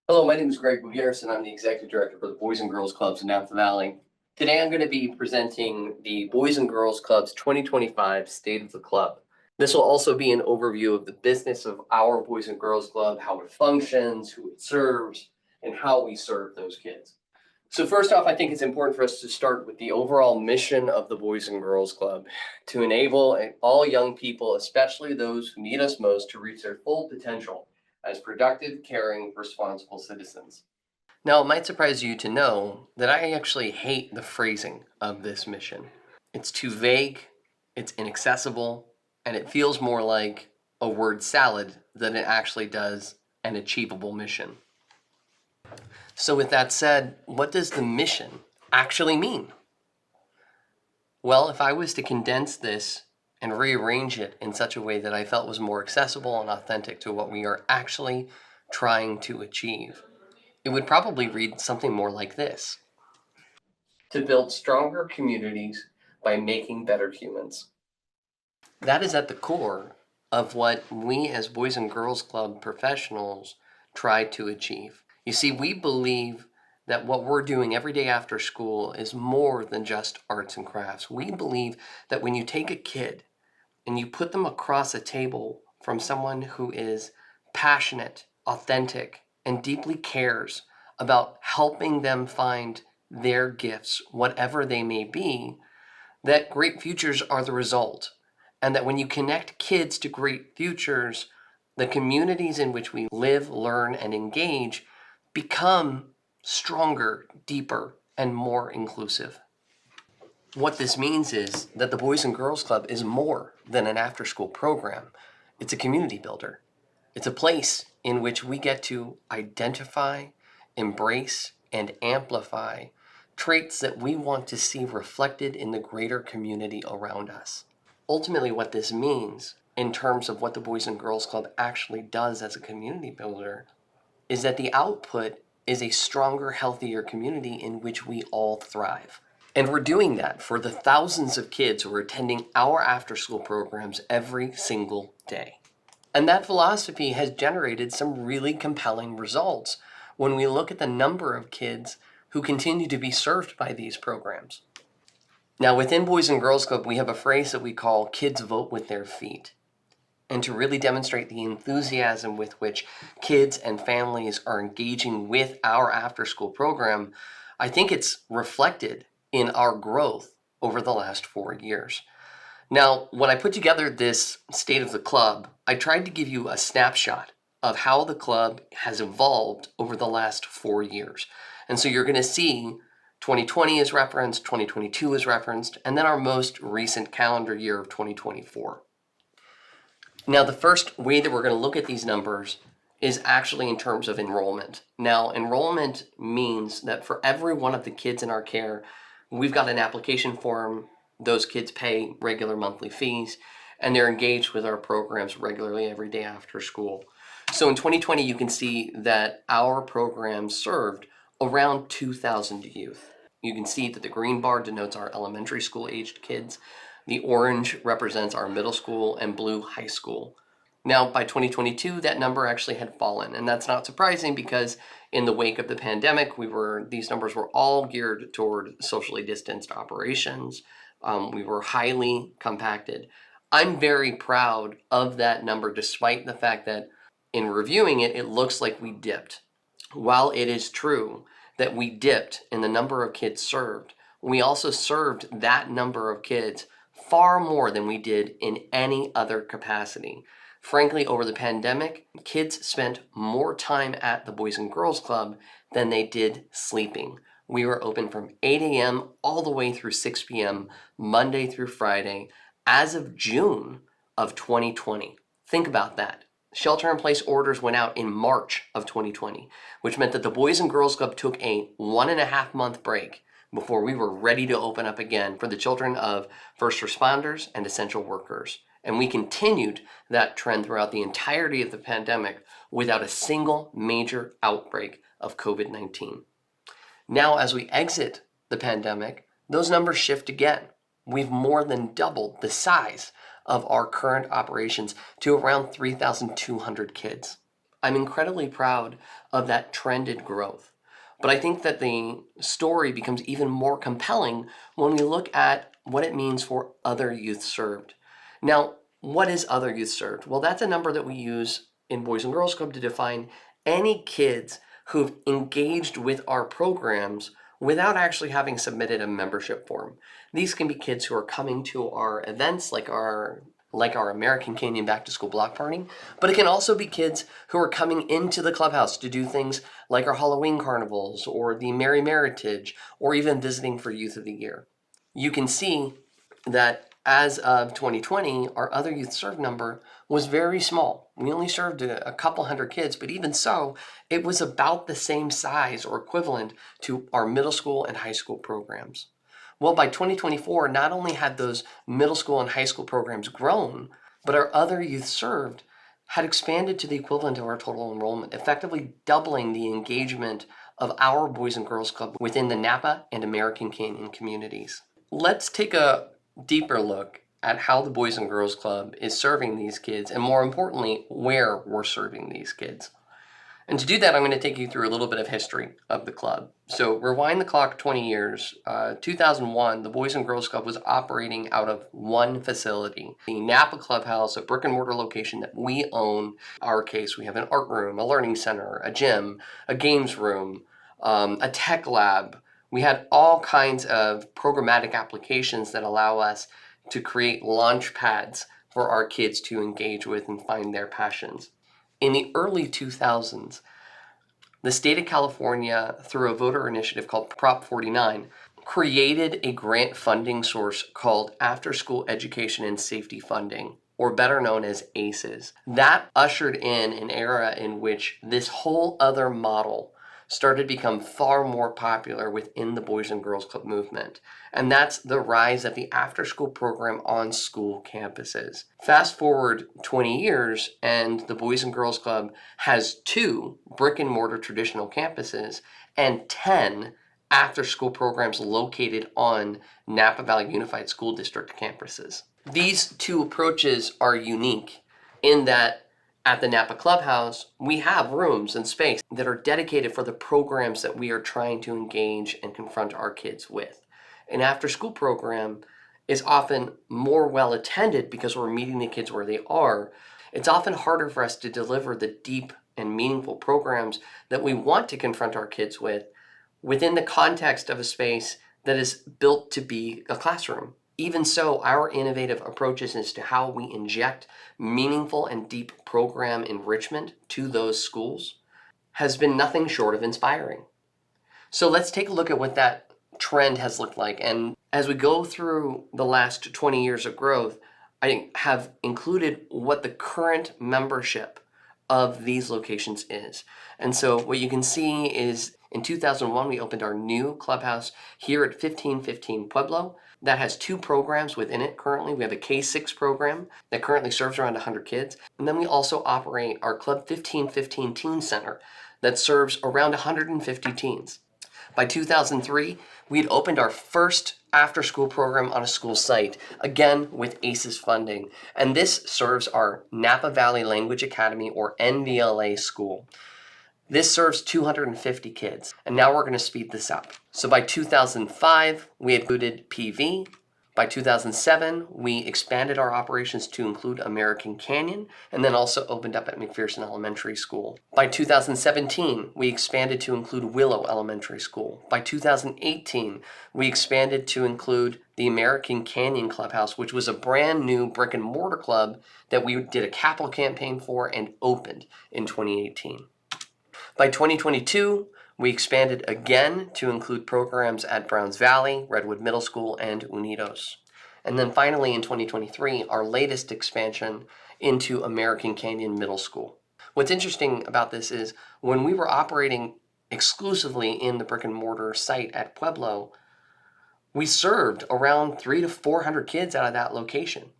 Hello, my name is Greg Garrison. I'm the Executive Director for the Boys and Girls Clubs in Napa Valley. Today I'm going to be presenting the Boys and Girls Clubs 2025 State of the Club. This will also be an overview of the business of our Boys and Girls Club, how it functions, who it serves, and how we serve those kids. So first off, I think it's important for us to start with the overall mission of the Boys and Girls Club, to enable all young people, especially those who need us most, to reach their full potential as productive, caring, responsible citizens. Now, it might surprise you to know that I actually hate the phrasing of this mission. It's too vague, it's inaccessible, and it feels more like a word salad than it actually does an achievable mission. So with that said, what does the mission actually mean? Well, if I was to condense this and rearrange it in such a way that I felt was more accessible and authentic to what we are actually trying to achieve, it would probably read something more like this: to build stronger communities by making better humans. That is at the core of what we as Boys and Girls Club professionals try to achieve. You see, we believe that what we're doing every day after school is more than just arts and crafts. We believe that when you take a kid and you put them across a table from someone who is passionate, authentic, and deeply cares about helping them find their gifts, whatever they may be, that great futures are the result. And that when you connect kids to great futures, the communities in which we live, learn, and engage become stronger, deeper, and more inclusive. What this means is that the Boys and Girls Club is more than an after-school program. It's a community builder. It's a place in which we get to identify, embrace, and amplify traits that we want to see reflected in the greater community around us. Ultimately, what this means in terms of what the Boys and Girls Club actually does as a community builder is that the output is a stronger, healthier community in which we all thrive. And we're doing that for the thousands of kids who are attending our after-school programs every single day. And that philosophy has generated some really compelling results when we look at the number of kids who continue to be served by these programs. Now, within Boys and Girls Club, we have a phrase that we call kids vote with their feet. And to really demonstrate the enthusiasm with which kids and families are engaging with our after-school program, I think it's reflected in our growth over the last 4 years. Now, when I put together this State of the Club, I tried to give you a snapshot of how the club has evolved over the last 4 years. And so you're going to see 2020 is referenced, 2022 is referenced, and then our most recent calendar year of 2024. Now, the first way that we're going to look at these numbers is actually in terms of enrollment. Now, enrollment means that for every one of the kids in our care, we've got an application form. Those kids pay regular monthly fees, and they're engaged with our programs regularly every day after school. So in 2020, you can see that our program served around 2,000 youth. You can see that the green bar denotes our elementary school aged kids. The orange represents our middle school and blue high school. Now, by 2022, that number actually had fallen, and that's not surprising because in the wake of the pandemic, these numbers were all geared toward socially distanced operations. We were highly compacted. I'm very proud of that number, despite the fact that in reviewing it, it looks like we dipped. While it is true that we dipped in the number of kids served, we also served that number of kids far more than we did in any other capacity. Frankly, over the pandemic, kids spent more time at the Boys and Girls Club than they did sleeping. We were open from 8 a.m. all the way through 6 p.m., Monday through Friday, as of June of 2020. Think about that. Shelter-in-place orders went out in March of 2020, which meant that the Boys and Girls Club took a 1.5-month break before we were ready to open up again for the children of first responders and essential workers. And we continued that trend throughout the entirety of the pandemic without a single major outbreak of COVID-19. Now, as we exit the pandemic, those numbers shift again. We've more than doubled the size of our current operations to around 3,200 kids. I'm incredibly proud of that trended growth. But I think that the story becomes even more compelling when we look at what it means for other youth served. Now, what is other youth served? Well, that's a number that we use in Boys and Girls Club to define any kids who've engaged with our programs without actually having submitted a membership form. These can be kids who are coming to our events like our American Canyon Back to School Block Party, but it can also be kids who are coming into the clubhouse to do things like our Halloween carnivals or the Merry Meritage, or even visiting for Youth of the Year. You can see that as of 2020, our other youth served number was very small. We only served a couple hundred kids, but even so, it was about the same size or equivalent to our middle school and high school programs. Well, by 2024, not only had those middle school and high school programs grown, but our other youth served had expanded to the equivalent of our total enrollment, effectively doubling the engagement of our Boys and Girls Club within the Napa and American Canyon communities. Let's take a deeper look at how the Boys and Girls Club is serving these kids, and more importantly, where we're serving these kids. And to do that, I'm going to take you through a little bit of history of the club. So rewind the clock 20 years. 2001, the Boys and Girls Club was operating out of one facility, the Napa Clubhouse, a brick and mortar location that we own. In our case, we have an art room, a learning center, a gym, a games room, a tech lab. We had all kinds of programmatic applications that allow us to create launch pads for our kids to engage with and find their passions. In the early 2000s, the state of California, through a voter initiative called Prop 49, created a grant funding source called After School Education and Safety Funding, or better known as ACEs. That ushered in an era in which this whole other model started to become far more popular within the Boys and Girls Club movement. And that's the rise of the after-school program on school campuses. Fast forward 20 years, and the Boys and Girls Club has 2 brick and mortar traditional campuses and 10 after-school programs located on Napa Valley Unified School District campuses. These 2 approaches are unique in that at the Napa Clubhouse, we have rooms and space that are dedicated for the programs that we are trying to engage and confront our kids with. An after-school program is often more well attended because we're meeting the kids where they are. It's often harder for us to deliver the deep and meaningful programs that we want to confront our kids with within the context of a space that is built to be a classroom. Even so, our innovative approaches as to how we inject meaningful and deep program enrichment to those schools has been nothing short of inspiring. So let's take a look at what that trend has looked like. And as we go through the last 20 years of growth, I have included what the current membership of these locations is. And so what you can see is in 2001, we opened our new clubhouse here at 1515 Pueblo. That has 2 programs within it currently. We have a K-6 program that currently serves around 100 kids. And then we also operate our Club 1515 Teen Center that serves around 150 teens. By 2003, we had opened our first after-school program on a school site, again with ACES funding. And this serves our Napa Valley Language Academy, or NVLA school. This serves 250 kids, and now we're going to speed this up. So by 2005, we included PV. By 2007, we expanded our operations to include American Canyon, and then also opened up at McPherson Elementary School. By 2017, we expanded to include Willow Elementary School. By 2018, we expanded to include the American Canyon Clubhouse, which was a brand new brick and mortar club that we did a capital campaign for and opened in 2018. By 2022, we expanded again to include programs at Browns Valley, Redwood Middle School, and Unidos. And then finally in 2023, our latest expansion into American Canyon Middle School. What's interesting about this is when we were operating exclusively in the brick and mortar site at Pueblo, we served around 300 to 400 kids out of that location.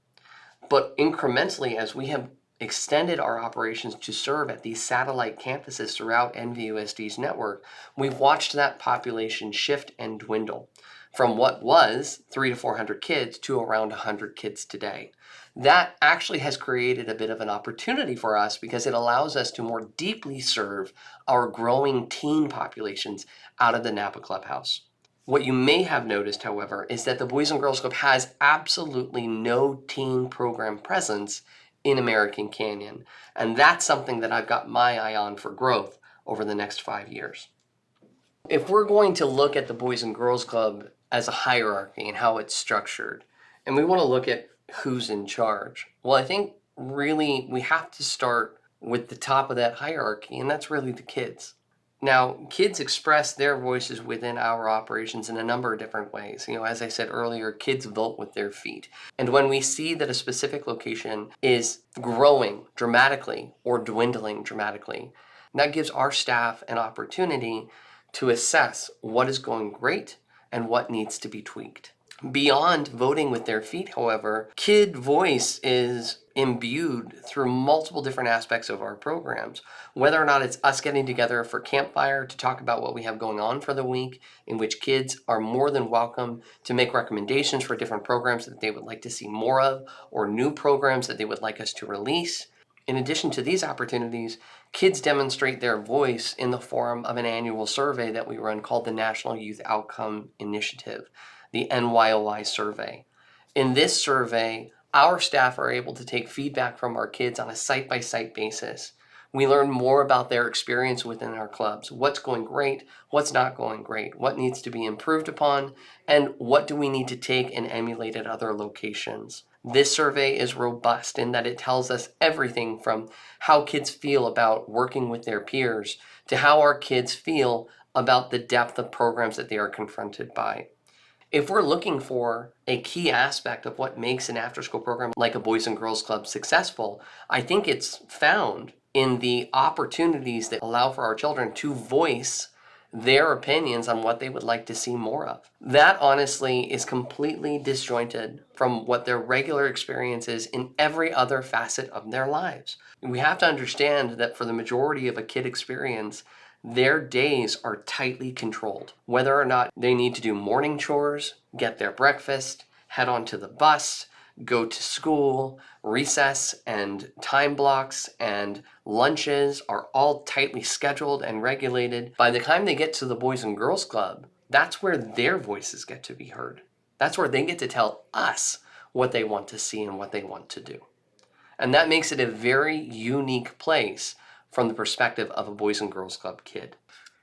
But incrementally, as we have extended our operations to serve at these satellite campuses throughout NVUSD's network, we've watched that population shift and dwindle from what was 300 to 400 kids to around 100 kids today. That actually has created a bit of an opportunity for us because it allows us to more deeply serve our growing teen populations out of the Napa Clubhouse. What you may have noticed, however, is that the Boys and Girls Club has absolutely no teen program presence in American Canyon. And that's something that I've got my eye on for growth over the next 5 years. If we're going to look at the Boys and Girls Club as a hierarchy and how it's structured, and we want to look at who's in charge, well, I think really we have to start with the top of that hierarchy, and that's really the kids. Now, kids express their voices within our operations in a number of different ways. As I said earlier, kids vote with their feet. And when we see that a specific location is growing dramatically or dwindling dramatically, that gives our staff an opportunity to assess what is going great and what needs to be tweaked. Beyond voting with their feet, however, kid voice is imbued through multiple different aspects of our programs. Whether or not it's us getting together for campfire to talk about what we have going on for the week, in which kids are more than welcome to make recommendations for different programs that they would like to see more of, or new programs that they would like us to release. In addition to these opportunities, kids demonstrate their voice in the form of an annual survey that we run called the National Youth Outcome Initiative, the NYOI survey. In this survey, our staff are able to take feedback from our kids on a site-by-site basis. We learn more about their experience within our clubs, what's going great, what's not going great, what needs to be improved upon, and what do we need to take and emulate at other locations. This survey is robust in that it tells us everything from how kids feel about working with their peers to how our kids feel about the depth of programs that they are confronted by. If we're looking for a key aspect of what makes an after-school program like a Boys and Girls Club successful, I think it's found in the opportunities that allow for our children to voice their opinions on what they would like to see more of. That honestly is completely disjointed from what their regular experience is in every other facet of their lives. We have to understand that for the majority of a kid experience, their days are tightly controlled. Whether or not they need to do morning chores, get their breakfast, head onto the bus, go to school, recess and time blocks and lunches are all tightly scheduled and regulated. By the time they get to the Boys and Girls Club, that's where their voices get to be heard. That's where they get to tell us what they want to see and what they want to do. And that makes it a very unique place from the perspective of a Boys and Girls Club kid.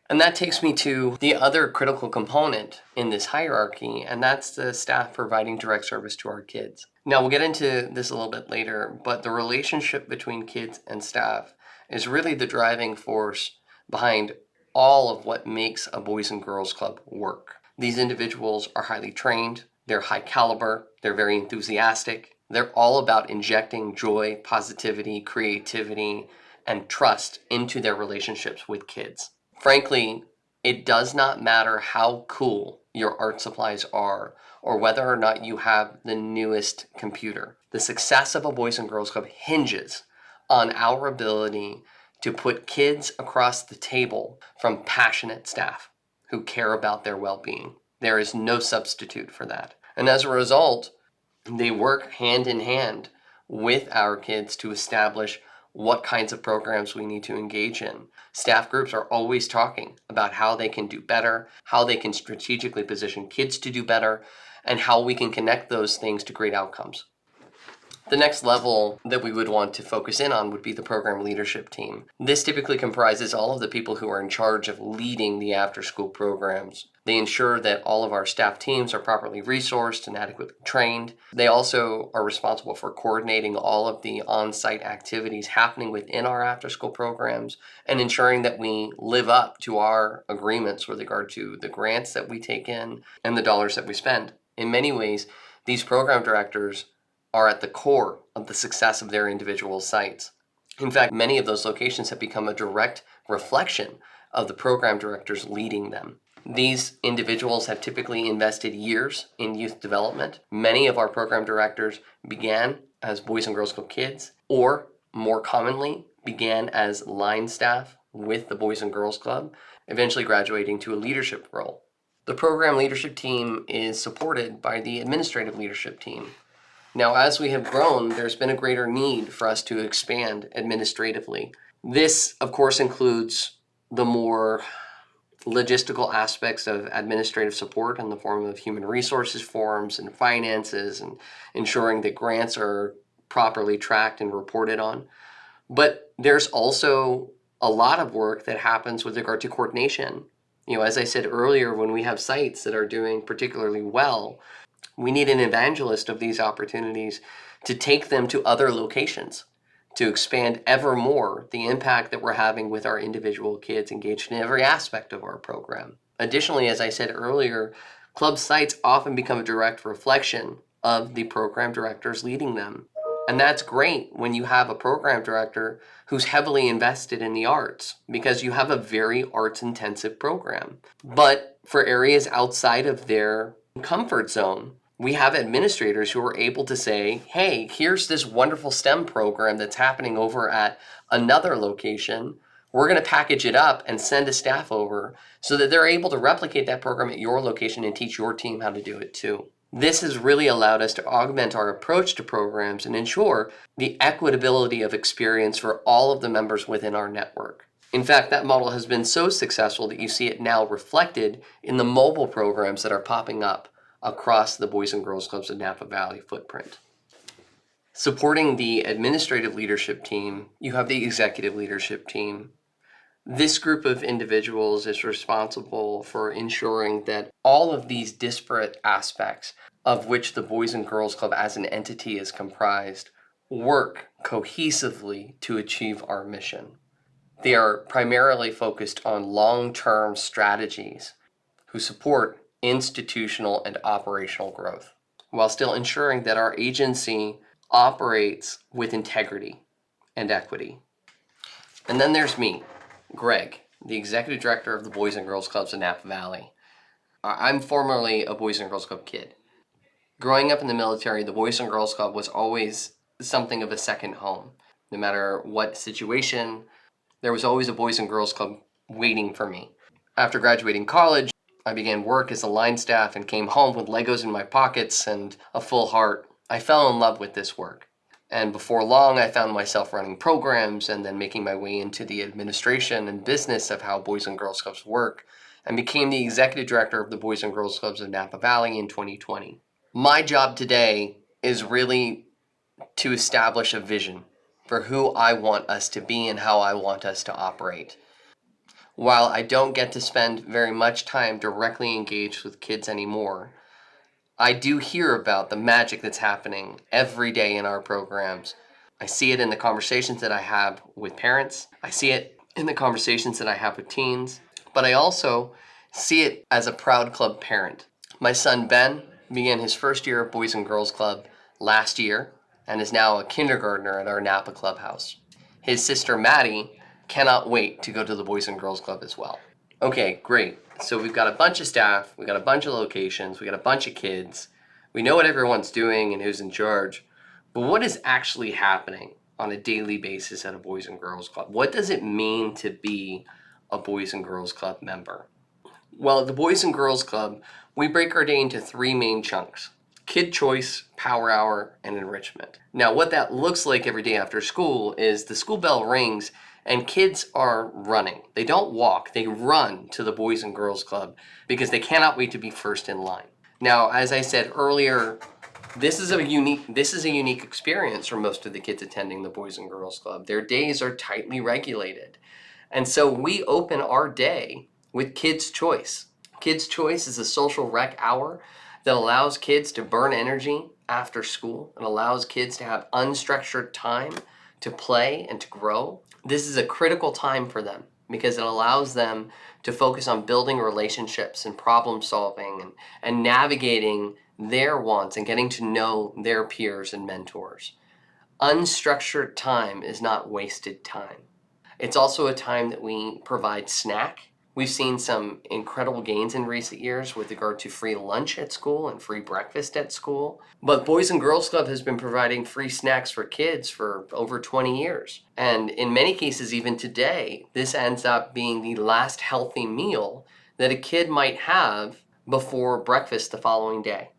And that takes me to the other critical component in this hierarchy, and that's the staff providing direct service to our kids. Now, we'll get into this a little bit later, but the relationship between kids and staff is really the driving force behind all of what makes a Boys and Girls Club work. These individuals are highly trained, they're high caliber, they're very enthusiastic, they're all about injecting joy, positivity, creativity, and trust into their relationships with kids. Frankly, it does not matter how cool your art supplies are or whether or not you have the newest computer. The success of a Boys and Girls Club hinges on our ability to put kids across the table from passionate staff who care about their well-being. There is no substitute for that. And as a result, they work hand in hand with our kids to establish what kinds of programs we need to engage in. Staff groups are always talking about how they can do better, how they can strategically position kids to do better, and how we can connect those things to great outcomes. The next level that we would want to focus in on would be the program leadership team. This typically comprises all of the people who are in charge of leading the after-school programs. They ensure that all of our staff teams are properly resourced and adequately trained. They also are responsible for coordinating all of the on-site activities happening within our after-school programs and ensuring that we live up to our agreements with regard to the grants that we take in and the dollars that we spend. In many ways, these program directors are at the core of the success of their individual sites. In fact, many of those locations have become a direct reflection of the program directors leading them. These individuals have typically invested years in youth development. Many of our program directors began as Boys and Girls Club kids, or more commonly, began as line staff with the Boys and Girls Club, eventually graduating to a leadership role. The program leadership team is supported by the administrative leadership team. Now, as we have grown, there's been a greater need for us to expand administratively. This, of course, includes the more logistical aspects of administrative support in the form of human resources forms and finances and ensuring that grants are properly tracked and reported on. But there's also a lot of work that happens with regard to coordination. As I said earlier, when we have sites that are doing particularly well, we need an evangelist of these opportunities to take them to other locations, to expand ever more the impact that we're having with our individual kids engaged in every aspect of our program. Additionally, as I said earlier, club sites often become a direct reflection of the program directors leading them. And that's great when you have a program director who's heavily invested in the arts, because you have a very arts-intensive program. But for areas outside of their comfort zone, we have administrators who are able to say, hey, here's this wonderful STEM program that's happening over at another location. We're going to package it up and send a staff over so that they're able to replicate that program at your location and teach your team how to do it too. This has really allowed us to augment our approach to programs and ensure the equitability of experience for all of the members within our network. In fact, that model has been so successful that you see it now reflected in the mobile programs that are popping up across the Boys and Girls Clubs of Napa Valley footprint. Supporting the administrative leadership team, you have the executive leadership team. This group of individuals is responsible for ensuring that all of these disparate aspects of which the Boys and Girls Club as an entity is comprised work cohesively to achieve our mission. They are primarily focused on long-term strategies who support institutional and operational growth, while still ensuring that our agency operates with integrity and equity. And then there's me, Greg, the Executive Director of the Boys and Girls Clubs of Napa Valley. I'm formerly a Boys and Girls Club kid. Growing up in the military, the Boys and Girls Club was always something of a second home. No matter what situation, there was always a Boys and Girls Club waiting for me. After graduating college, I began work as a line staff and came home with Legos in my pockets and a full heart. I fell in love with this work. And before long, I found myself running programs and then making my way into the administration and business of how Boys and Girls Clubs work, and became the Executive Director of the Boys and Girls Clubs of Napa Valley in 2020. My job today is really to establish a vision for who I want us to be and how I want us to operate. While I don't get to spend very much time directly engaged with kids anymore, I do hear about the magic that's happening every day in our programs. I see it in the conversations that I have with parents. I see it in the conversations that I have with teens. But I also see it as a proud club parent. My son Ben began his first year of Boys and Girls Club last year and is now a kindergartner at our Napa clubhouse. His sister Maddie cannot wait to go to the Boys and Girls Club as well. Okay, great. So we've got a bunch of staff, we've got a bunch of locations, we got a bunch of kids. We know what everyone's doing and who's in charge, but what is actually happening on a daily basis at a Boys and Girls Club? What does it mean to be a Boys and Girls Club member? Well, at the Boys and Girls Club, we break our day into three main chunks: Kid Choice, Power Hour, and Enrichment. Now, what that looks like every day after school is the school bell rings and kids are running. They don't walk, they run to the Boys and Girls Club because they cannot wait to be first in line. Now, as I said earlier, this is a unique experience for most of the kids attending the Boys and Girls Club. Their days are tightly regulated. And so we open our day with Kids Choice. Kids Choice is a social rec hour that allows kids to burn energy after school and allows kids to have unstructured time to play and to grow. This is a critical time for them because it allows them to focus on building relationships and problem solving and navigating their wants and getting to know their peers and mentors. Unstructured time is not wasted time. It's also a time that we provide snack. We've seen some incredible gains in recent years with regard to free lunch at school and free breakfast at school. But Boys and Girls Club has been providing free snacks for kids for over 20 years. And in many cases, even today, this ends up being the last healthy meal that a kid might have before breakfast the following day.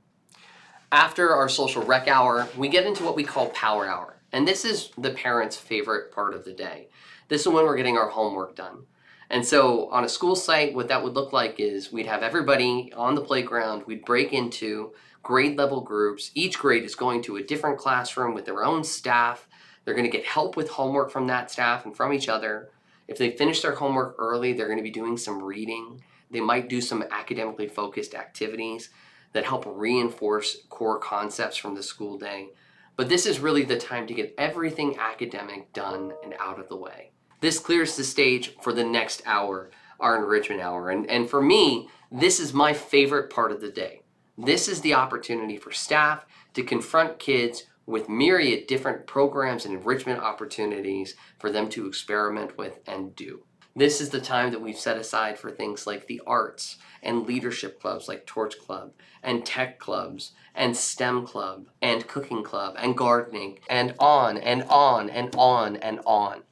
After our social rec hour, we get into what we call power hour. And this is the parents' favorite part of the day. This is when we're getting our homework done. And so on a school site, what that would look like is we'd have everybody on the playground. We'd break into grade level groups. Each grade is going to a different classroom with their own staff. They're going to get help with homework from that staff and from each other. If they finish their homework early, they're going to be doing some reading. They might do some academically focused activities that help reinforce core concepts from the school day. But this is really the time to get everything academic done and out of the way. This clears the stage for the next hour, our enrichment hour. And for me, this is my favorite part of the day. This is the opportunity for staff to confront kids with myriad different programs and enrichment opportunities for them to experiment with and do. This is the time that we've set aside for things like the arts and leadership clubs like Torch Club and tech clubs and STEM club and cooking club and gardening and on and on and on and on.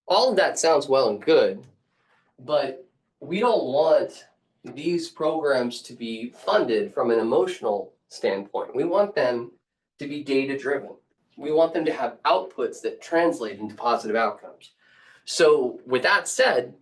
All of that sounds well and good, but we don't want these programs to be funded from an emotional standpoint. We want them to be data-driven. We want them to have outputs that translate into positive outcomes. So with that said,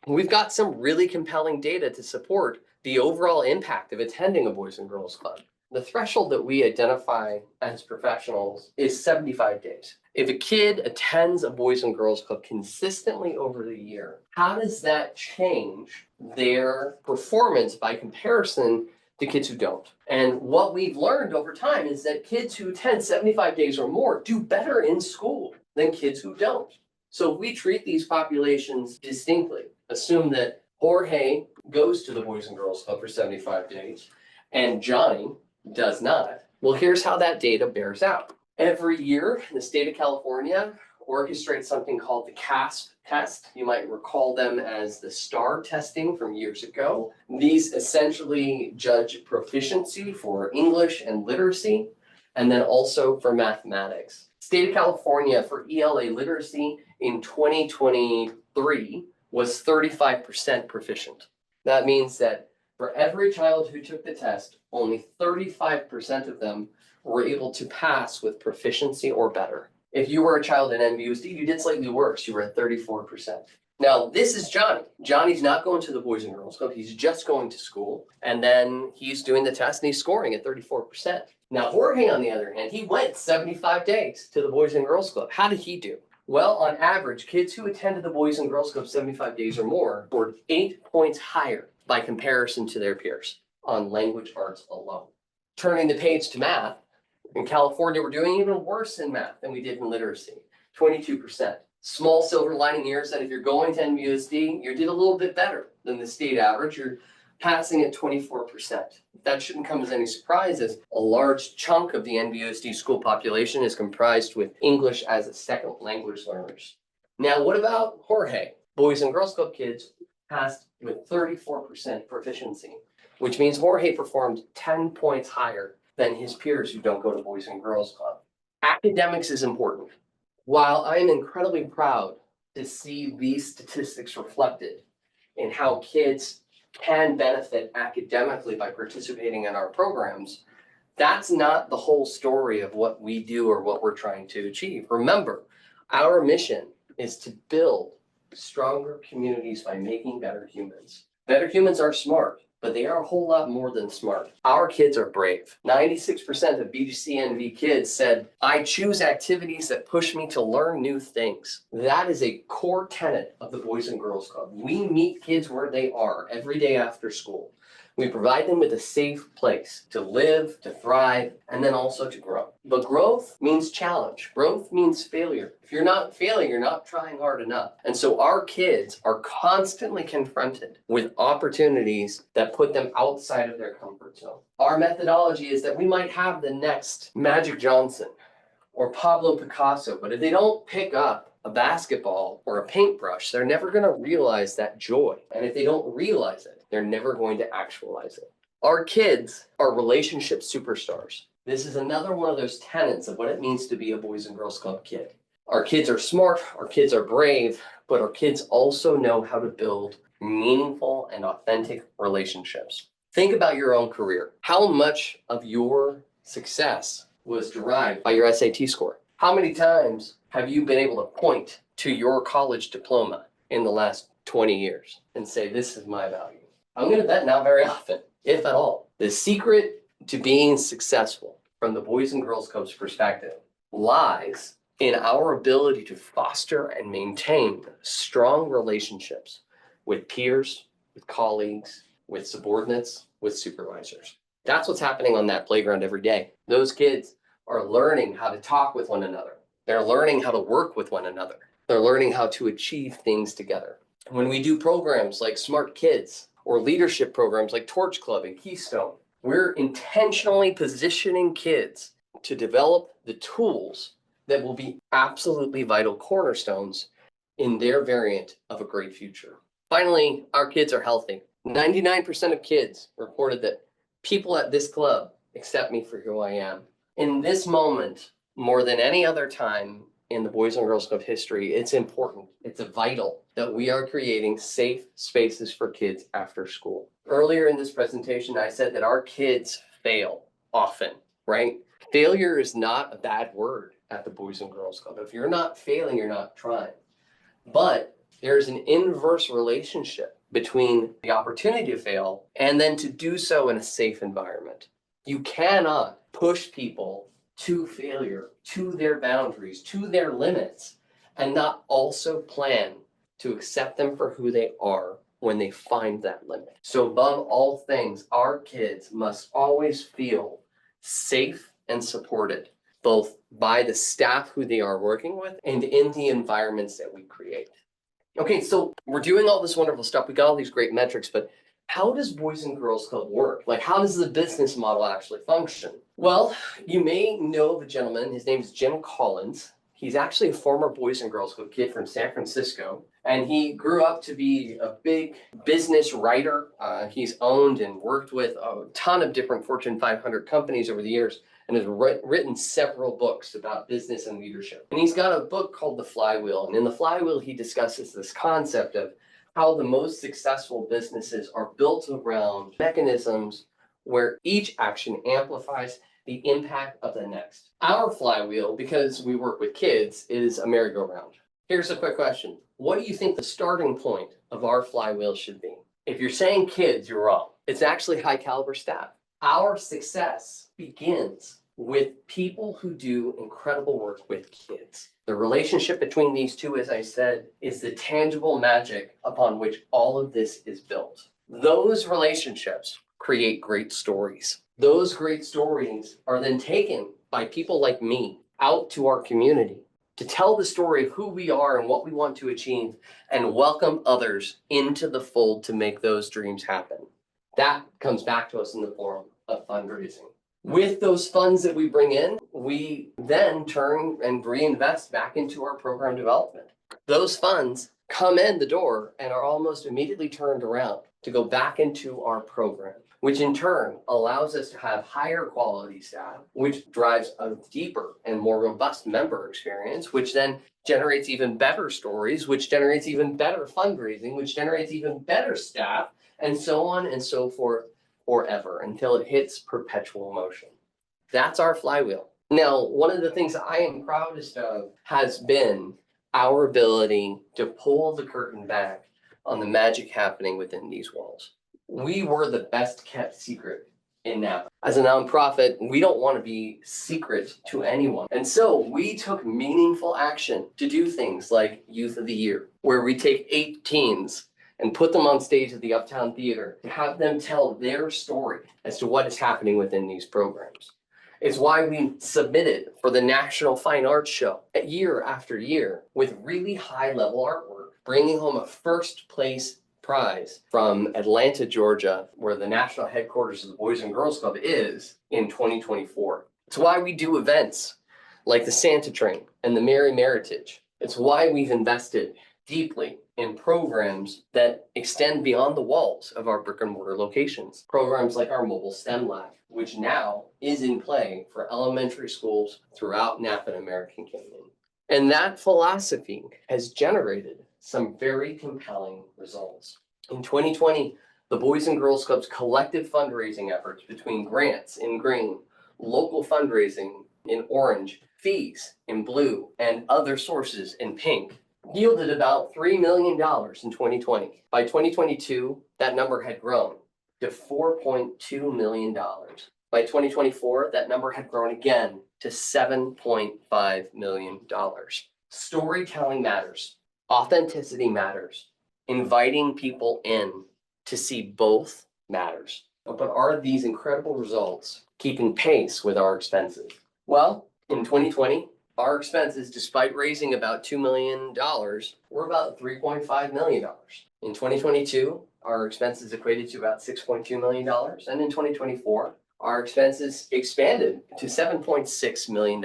we've got some really compelling data to support the overall impact of attending a Boys and Girls Club. The threshold that we identify as professionals is 75 days. If a kid attends a Boys and Girls Club consistently over the year, how does that change their performance by comparison to kids who don't? And what we've learned over time is that kids who attend 75 days or more do better in school than kids who don't. So if we treat these populations distinctly, assume that Jorge goes to the Boys and Girls Club for 75 days and Johnny does not, well, here's how that data bears out. Every year, the state of California orchestrates something called the CASP test. You might recall them as the STAR testing from years ago. These essentially judge proficiency for English and literacy, and then also for mathematics. State of California for ELA literacy in 2023 was 35% proficient. That means that for every child who took the test, only 35% of them were able to pass with proficiency or better. If you were a child in NBUSD, you did slightly worse. You were at 34%. Now, this is Johnny. Johnny's not going to the Boys and Girls Club. He's just going to school. And then he's doing the test and he's scoring at 34%. Now, Jorge, on the other hand, he went 75 days to the Boys and Girls Club. How did he do? Well, on average, kids who attended the Boys and Girls Club 75 days or more scored 8 points higher by comparison to their peers on language arts alone. Turning the page to math, in California, we're doing even worse in math than we did in literacy, 22%. Small silver lining here is that if you're going to NBUSD, you did a little bit better than the state average. You're passing at 24%. That shouldn't come as any surprise, as a large chunk of the NBUSD school population is comprised with English as a second language learners. Now, what about Jorge? Boys and Girls Club kids passed with 34% proficiency, which means Jorge performed 10 points higher than his peers who don't go to Boys and Girls Club. Academics is important. While I am incredibly proud to see these statistics reflected in how kids can benefit academically by participating in our programs, that's not the whole story of what we do or what we're trying to achieve. Remember, our mission is to build stronger communities by making better humans. Better humans are smart, but they are a whole lot more than smart. Our kids are brave. 96% of BGCNV kids said, I choose activities that push me to learn new things. That is a core tenet of the Boys and Girls Club. We meet kids where they are every day after school. We provide them with a safe place to live, to thrive, and then also to grow. But growth means challenge. Growth means failure. If you're not failing, you're not trying hard enough. And so our kids are constantly confronted with opportunities that put them outside of their comfort zone. Our methodology is that we might have the next Magic Johnson or Pablo Picasso, but if they don't pick up a basketball or a paintbrush, they're never going to realize that joy. And if they don't realize it, they're never going to actualize it. Our kids are relationship superstars. This is another one of those tenets of what it means to be a Boys and Girls Club kid. Our kids are smart, our kids are brave, but our kids also know how to build meaningful and authentic relationships. Think about your own career. How much of your success was derived by your SAT score? How many times have you been able to point to your college diploma in the last 20 years and say, this is my value? I'm going to bet not very often, if at all. The secret to being successful from the Boys and Girls Club's perspective lies in our ability to foster and maintain strong relationships with peers, with colleagues, with subordinates, with supervisors. That's what's happening on that playground every day. Those kids are learning how to talk with one another. They're learning how to work with one another. They're learning how to achieve things together. When we do programs like Smart Kids or leadership programs like Torch Club and Keystone, we're intentionally positioning kids to develop the tools that will be absolutely vital cornerstones in their variant of a great future. Finally, our kids are healthy. 99% of kids reported that people at this club accept me for who I am. In this moment, more than any other time in the Boys and Girls Club history, it's important, it's vital that we are creating safe spaces for kids after school. Earlier in this presentation, I said that our kids fail often, right? Failure is not a bad word at the Boys and Girls Club. If you're not failing, you're not trying. But there's an inverse relationship between the opportunity to fail and then to do so in a safe environment. You cannot push people to failure, to their boundaries, to their limits, and not also plan to accept them for who they are when they find that limit. So above all things, our kids must always feel safe and supported, both by the staff who they are working with and in the environments that we create. Okay, so we're doing all this wonderful stuff. We got all these great metrics, but how does Boys and Girls Club work? Like, how does the business model actually function? Well, you may know of a gentleman. His name is Jim Collins. He's actually a former Boys and Girls Club kid from San Francisco, and he grew up to be a big business writer. He's owned and worked with a ton of different Fortune 500 companies over the years, and has written several books about business and leadership. And he's got a book called The Flywheel. And in The Flywheel, he discusses this concept of how the most successful businesses are built around mechanisms where each action amplifies the impact of the next. Our flywheel, because we work with kids, is a merry-go-round. Here's a quick question. What do you think the starting point of our flywheel should be? If you're saying kids, you're wrong. It's actually high caliber staff. Our success begins with people who do incredible work with kids. The relationship between these two, as I said, is the tangible magic upon which all of this is built. Those relationships create great stories. Those great stories are then taken by people like me out to our community to tell the story of who we are and what we want to achieve and welcome others into the fold to make those dreams happen. That comes back to us in the form of fundraising. With those funds that we bring in, we then turn and reinvest back into our program development. Those funds come in the door and are almost immediately turned around to go back into our program, which in turn allows us to have higher quality staff, which drives a deeper and more robust member experience, which then generates even better stories, which generates even better fundraising, which generates even better staff, and so on and so forth forever until it hits perpetual motion. That's our flywheel. Now, one of the things I am proudest of has been our ability to pull the curtain back on the magic happening within these walls. We were the best kept secret in Napa. As a nonprofit, we don't want to be secret to anyone. And so we took meaningful action to do things like Youth of the Year, where we take 8 teens and put them on stage at the Uptown Theater to have them tell their story as to what is happening within these programs. It's why we submitted for the National Fine Arts Show year after year with really high level artwork, bringing home a first place prize from Atlanta, Georgia, where the national headquarters of the Boys and Girls Club is in 2024. It's why we do events like the Santa Train and the Merry Meritage. It's why we've invested deeply in programs that extend beyond the walls of our brick and mortar locations. Programs like our mobile STEM lab, which now is in play for elementary schools throughout Napa and American Canyon. And that philosophy has generated some very compelling results. In 2020, the Boys and Girls Club's collective fundraising efforts between grants in green, local fundraising in orange, fees in blue, and other sources in pink yielded about $3 million in 2020. By 2022, that number had grown to $4.2 million. By 2024, that number had grown again to $7.5 million. Storytelling matters. Authenticity matters. Inviting people in to see both matters. But are these incredible results keeping pace with our expenses? Well, in 2020, our expenses, despite raising about $2 million, were about $3.5 million. In 2022, our expenses equated to about $6.2 million. And in 2024, our expenses expanded to $7.6 million.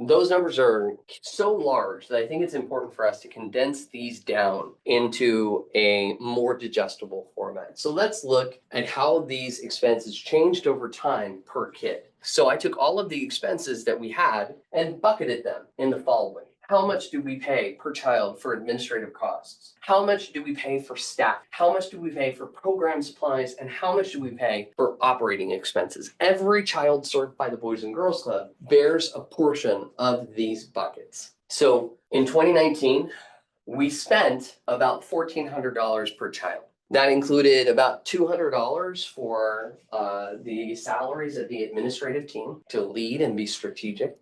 Those numbers are so large that I think it's important for us to condense these down into a more digestible format. So let's look at how these expenses changed over time per kid. So I took all of the expenses that we had and bucketed them in the following. How much do we pay per child for administrative costs? How much do we pay for staff? How much do we pay for program supplies? And how much do we pay for operating expenses? Every child served by the Boys and Girls Club bears a portion of these buckets. So in 2019, we spent about $1,400 per child. That included about $200 for the salaries of the administrative team to lead and be strategic.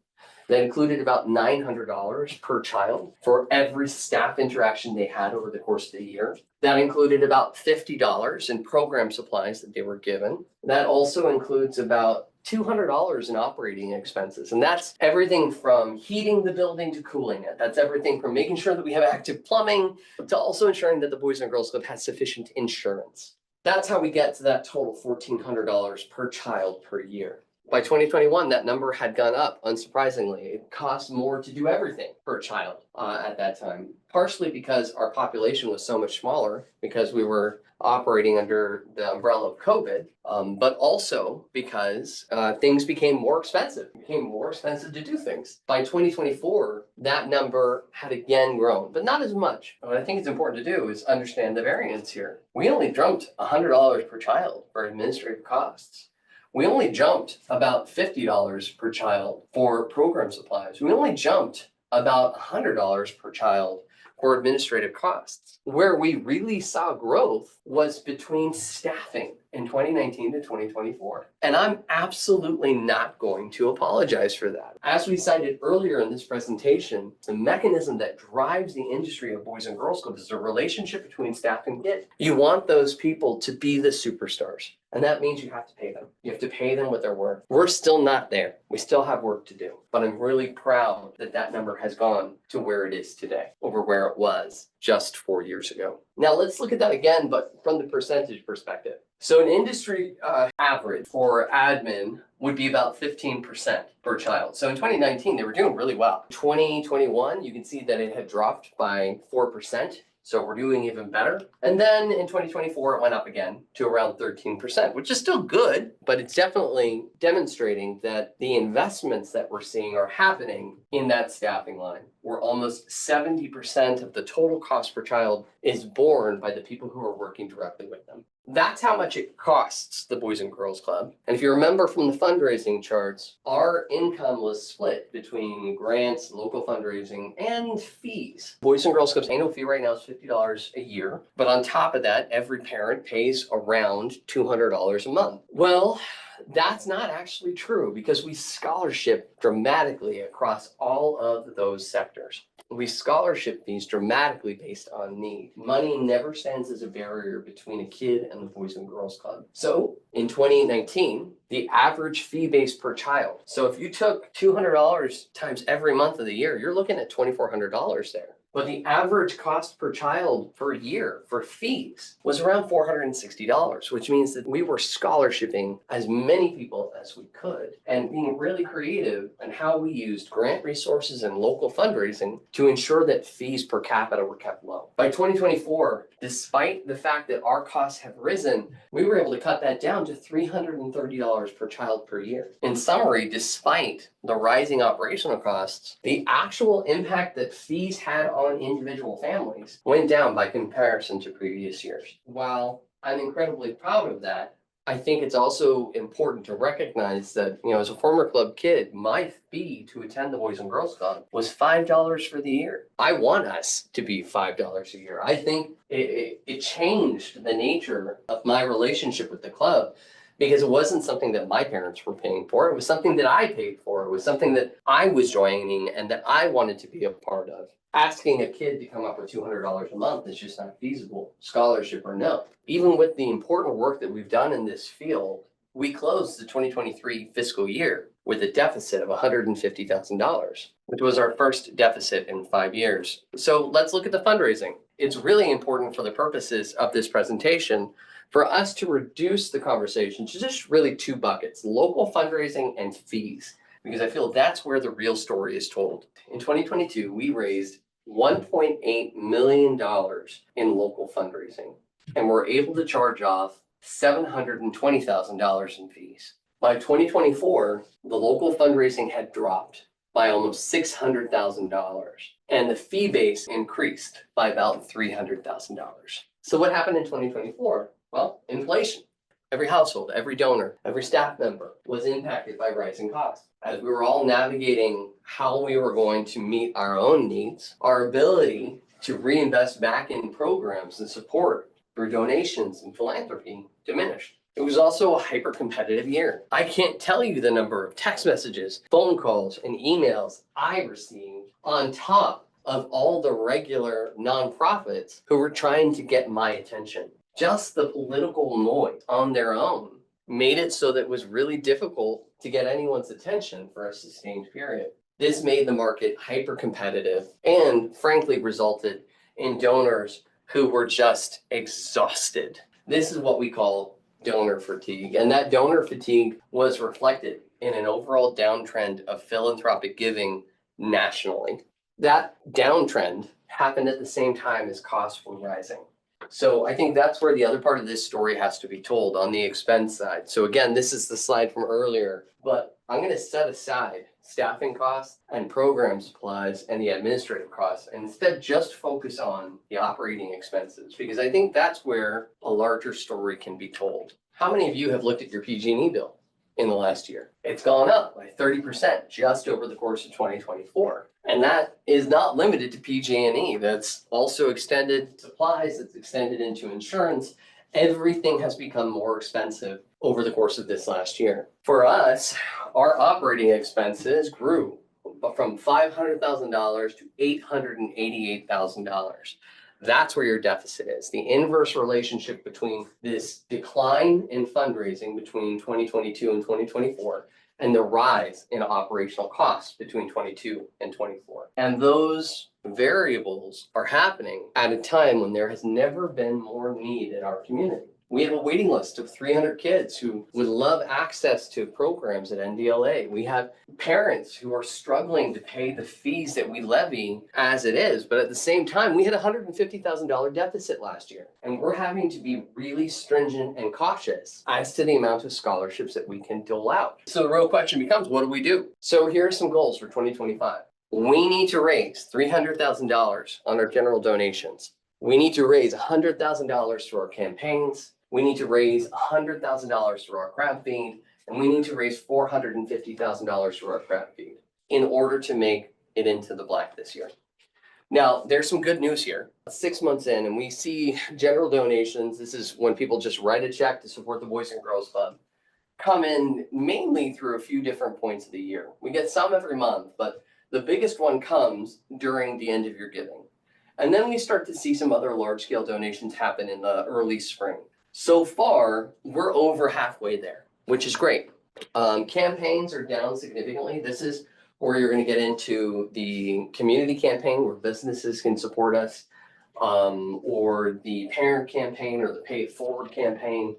That included about $900 per child for every staff interaction they had over the course of the year. That included about $50 in program supplies that they were given. That also includes about $200 in operating expenses. And that's everything from heating the building to cooling it. That's everything from making sure that we have active plumbing to also ensuring that the Boys and Girls Club has sufficient insurance. That's how we get to that total $1,400 per child per year. By 2021, that number had gone up, unsurprisingly. It cost more to do everything per child at that time, partially because our population was so much smaller, because we were operating under the umbrella of COVID, but also because things became more expensive. It became more expensive to do things. By 2024, that number had again grown, but not as much. What I think it's important to do is understand the variance here. We only jumped $100 per child for administrative costs. We only jumped about $50 per child for program supplies. We only jumped about $100 per child for administrative costs. Where we really saw growth was between staffing in 2019 to 2024. And I'm absolutely not going to apologize for that. As we cited earlier in this presentation, the mechanism that drives the industry of Boys and Girls Clubs is a relationship between staff and kid. You want those people to be the superstars. And that means you have to pay them. You have to pay them what they're worth. We're still not there. We still have work to do. But I'm really proud that that number has gone to where it is today over where it was just 4 years ago. Now let's look at that again, but from the percentage perspective. So an industry average for admin would be about 15% per child. So in 2019, they were doing really well. 2021, you can see that it had dropped by 4%. So we're doing even better. And then in 2024, it went up again to around 13%, which is still good, but it's definitely demonstrating that the investments that we're seeing are happening in that staffing line, where almost 70% of the total cost per child is borne by the people who are working directly with them. That's how much it costs the Boys and Girls Club. And if you remember from the fundraising charts, our income was split between grants, local fundraising, and fees. Boys and Girls Club's annual fee right now is $50 a year. But on top of that, every parent pays around $200 a month. Well, that's not actually true because we scholarship dramatically across all of those sectors. We scholarship these dramatically based on need. Money never stands as a barrier between a kid and the Boys and Girls Club. So in 2019, the average fee base per child. So if you took $200 times every month of the year, you're looking at $2,400 there. But the average cost per child per year for fees was around $460, which means that we were scholarshiping as many people as we could and being really creative in how we used grant resources and local fundraising to ensure that fees per capita were kept low. By 2024, despite the fact that our costs have risen, we were able to cut that down to $330 per child per year. In summary, despite the rising operational costs, the actual impact that fees had on individual families went down by comparison to previous years. While I'm incredibly proud of that, I think it's also important to recognize that, as a former club kid, my fee to attend the Boys and Girls Club was $5 for the year. I want us to be $5 a year. I think it changed the nature of my relationship with the club, because it wasn't something that my parents were paying for. It was something that I paid for. It was something that I was joining and that I wanted to be a part of. Asking a kid to come up with $200 a month is just not feasible, scholarship or no. Even with the important work that we've done in this field, we closed the 2023 fiscal year with a deficit of $150,000, which was our first deficit in 5 years. So let's look at the fundraising. It's really important for the purposes of this presentation for us to reduce the conversation to just really two buckets: local fundraising and fees, because I feel that's where the real story is told. In 2022, we raised $1.8 million in local fundraising, and we're able to charge off $720,000 in fees. By 2024, the local fundraising had dropped by almost $600,000, and the fee base increased by about $300,000. So what happened in 2024? Well, inflation. Every household, every donor, every staff member was impacted by rising costs. As we were all navigating how we were going to meet our own needs, our ability to reinvest back in programs and support through donations and philanthropy diminished. It was also a hyper-competitive year. I can't tell you the number of text messages, phone calls, and emails I received on top of all the regular nonprofits who were trying to get my attention. Just the political noise on their own made it so that it was really difficult to get anyone's attention for a sustained period. This made the market hyper-competitive and frankly resulted in donors who were just exhausted. This is what we call donor fatigue, and that donor fatigue was reflected in an overall downtrend of philanthropic giving nationally. That downtrend happened at the same time as costs were rising. So I think that's where the other part of this story has to be told, on the expense side. So again, this is the slide from earlier, but I'm going to set aside staffing costs and program supplies and the administrative costs, and instead just focus on the operating expenses, because I think that's where a larger story can be told. How many of you have looked at your PG&E bill in the last year? It's gone up by 30% just over the course of 2024. And that is not limited to PG&E. That's also extended supplies, it's extended into insurance. Everything has become more expensive over the course of this last year. For us, our operating expenses grew from $500,000 to $888,000. That's where your deficit is. The inverse relationship between this decline in fundraising between 2022 and 2024 and the rise in operational costs between 22 and 24. And those variables are happening at a time when there has never been more need in our community. We have a waiting list of 300 kids who would love access to programs at NDLA. We have parents who are struggling to pay the fees that we levy as it is. But at the same time, we had a $150,000 deficit last year. And we're having to be really stringent and cautious as to the amount of scholarships that we can dole out. So the real question becomes, what do we do? So here are some goals for 2025. We need to raise $300,000 on our general donations. We need to raise $100,000 through our campaigns. We need to raise $100,000 through our crab feed, and we need to raise $450,000 through our crab feed in order to make it into the black this year. Now, there's some good news here. 6 months in, and we see general donations. This is when people just write a check to support the Boys and Girls Club, come in mainly through a few different points of the year. We get some every month, but the biggest one comes during the end of your giving. And then we start to see some other large-scale donations happen in the early spring. So far, we're over halfway there, which is great. Campaigns are down significantly. This is where you're going to get into the community campaign where businesses can support us, or the parent campaign or the pay it forward campaign.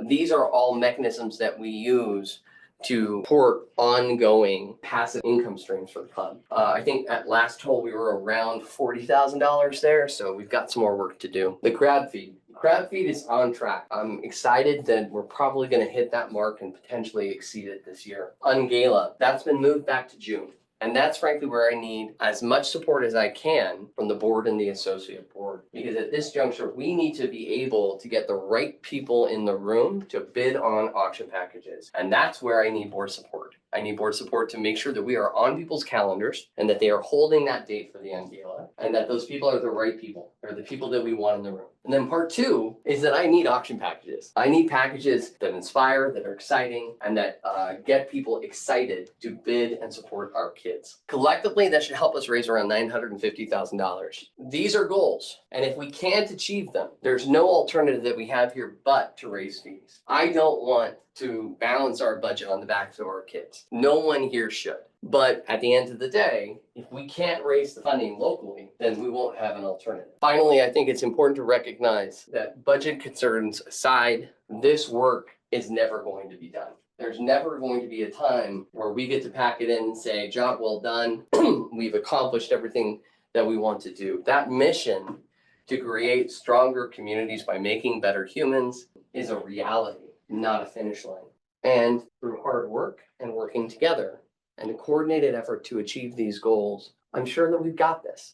These are all mechanisms that we use to support ongoing passive income streams for the club. I think at last toll we were around $40,000 there, so we've got some more work to do. The crab feed. Crab feed is on track. I'm excited that we're probably going to hit that mark and potentially exceed it this year. Ungala, that's been moved back to June. And that's frankly where I need as much support as I can from the board and the associate board. Because at this juncture, we need to be able to get the right people in the room to bid on auction packages. And that's where I need board support. I need board support to make sure that we are on people's calendars and that they are holding that date for the end gala and that those people are the right people. They're the people that we want in the room. And then part two is that I need auction packages. I need packages that inspire, that are exciting, and that get people excited to bid and support our kids. Collectively, that should help us raise around $950,000. These are goals, and if we can't achieve them, there's no alternative that we have here but to raise fees. I don't want to balance our budget on the backs of our kids. No one here should. But at the end of the day, if we can't raise the funding locally, then we won't have an alternative. Finally, I think it's important to recognize that budget concerns aside, this work is never going to be done. There's never going to be a time where we get to pack it in and say, job well done, we've accomplished everything that we want to do. That mission to create stronger communities by making better humans is a reality, not a finish line. And through hard work and working together and a coordinated effort to achieve these goals, I'm sure that we've got this.